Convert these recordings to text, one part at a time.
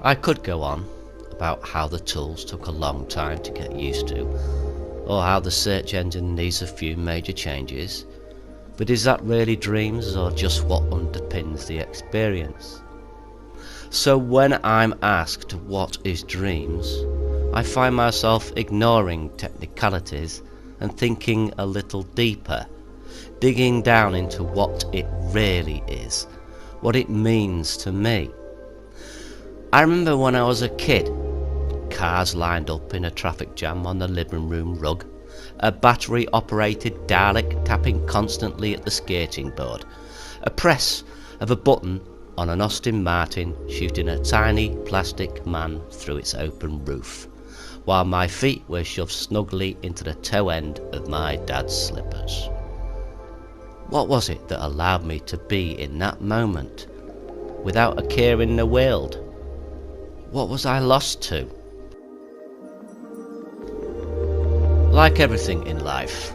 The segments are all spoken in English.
I could go on about how the tools took a long time to get used to, or how the search engine needs a few major changes, but is that really dreams or just what underpins the experience? So when I'm asked what is dreams, I find myself ignoring technicalities and thinking a little deeper, digging down into what it really is, what it means to me. I remember when I was a kid, cars lined up in a traffic jam on the living room rug, a battery operated Dalek tapping constantly at the skating board, a press of a button on an Aston Martin shooting a tiny plastic man through its open roof, while my feet were shoved snugly into the toe end of my dad's slippers. What was it that allowed me to be in that moment, without a care in the world? What was I lost to? Like everything in life,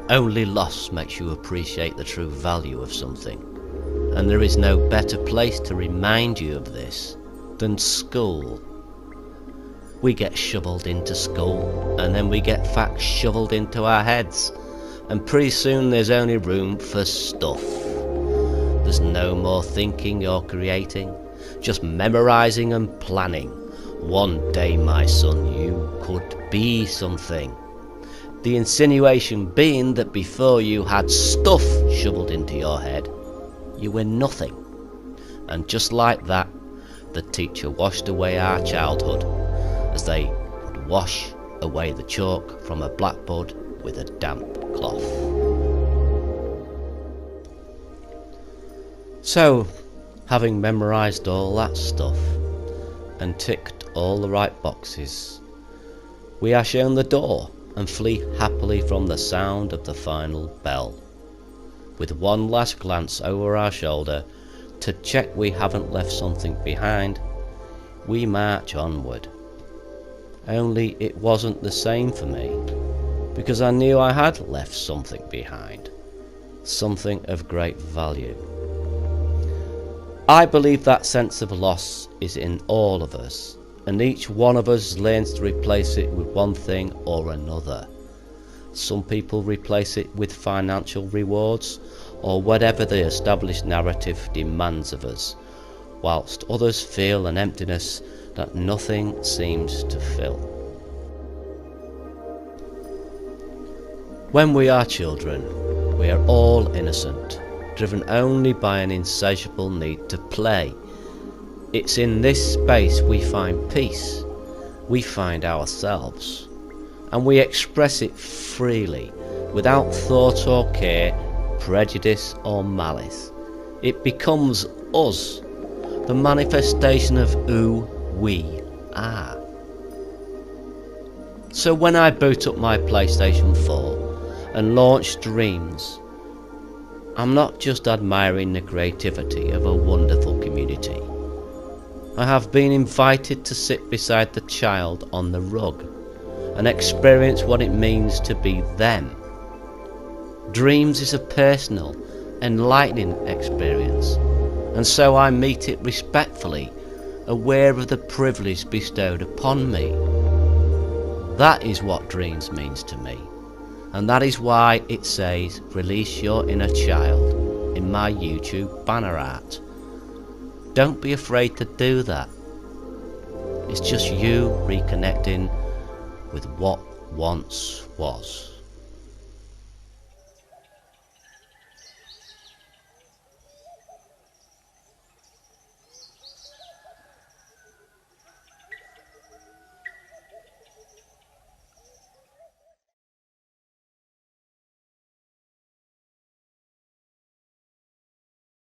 only loss makes you appreciate the true value of something, and there is no better place to remind you of this than school. We get shoveled into school, and then we get facts shoveled into our heads, and pretty soon there's only room for stuff. There's no more thinking or creating, just memorizing and planning. One day, my son, you could be something. The insinuation being that before you had stuff shoveled into your head, you were nothing. And just like that, the teacher washed away our childhood, as they would wash away the chalk from a blackboard with a damp cloth. So, having memorised all that stuff and ticked all the right boxes, we are shown the door and flee happily from the sound of the final bell. With one last glance over our shoulder to check we haven't left something behind, we march onward. Only it wasn't the same for me, because I knew I had left something behind, something of great value. I believe that sense of loss is in all of us, and each one of us learns to replace it with one thing or another. Some people replace it with financial rewards, or whatever the established narrative demands of us, whilst others feel an emptiness that nothing seems to fill. When we are children, we are all innocent, driven only by an insatiable need to play. It's in this space we find peace, we find ourselves, and we express it freely, without thought or care, prejudice or malice. It becomes us, the manifestation of who we are. So when I boot up my PlayStation 4 and launch Dreams, I'm not just admiring the creativity of a wonderful community. I have been invited to sit beside the child on the rug and experience what it means to be them. Dreams is a personal, enlightening experience, and so I meet it respectfully, aware of the privilege bestowed upon me. That is what Dreams means to me, and that is why it says "Release your inner child" in my YouTube banner art. Don't be afraid to do that. It's just you reconnecting with what once was.